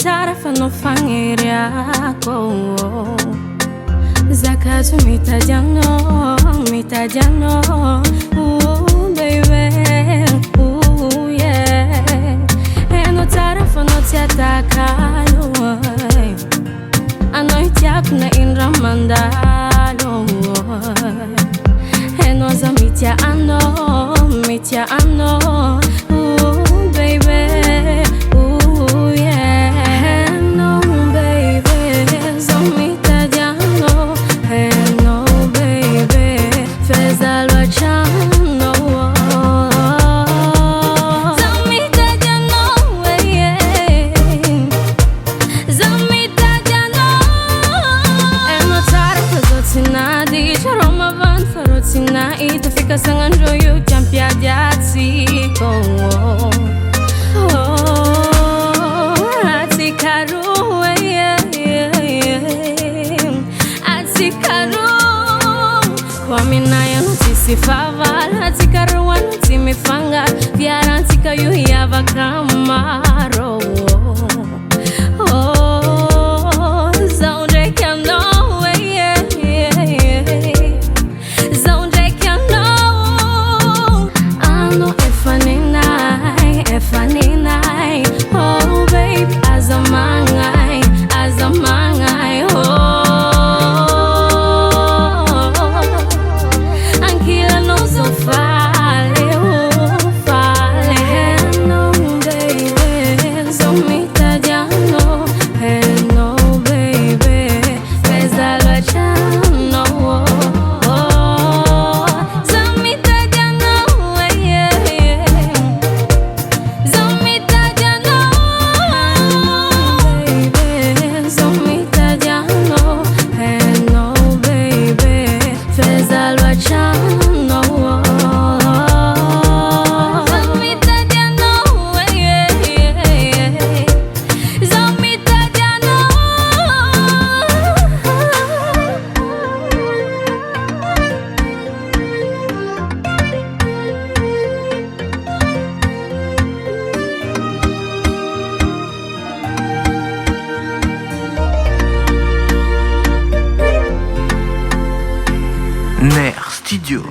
Taarifa nofanyiriako zakazu mitajano baby, yeah. Eno taarifa notiatakalo anoitiak na inramandalo eno za mitia ano baby. Sina itu fika sangan royo campia jati ko atikaru atikaru kwa minaya notisi faval atikaru anuti mifanga viara antika yuhia vakamaro Ner Studio.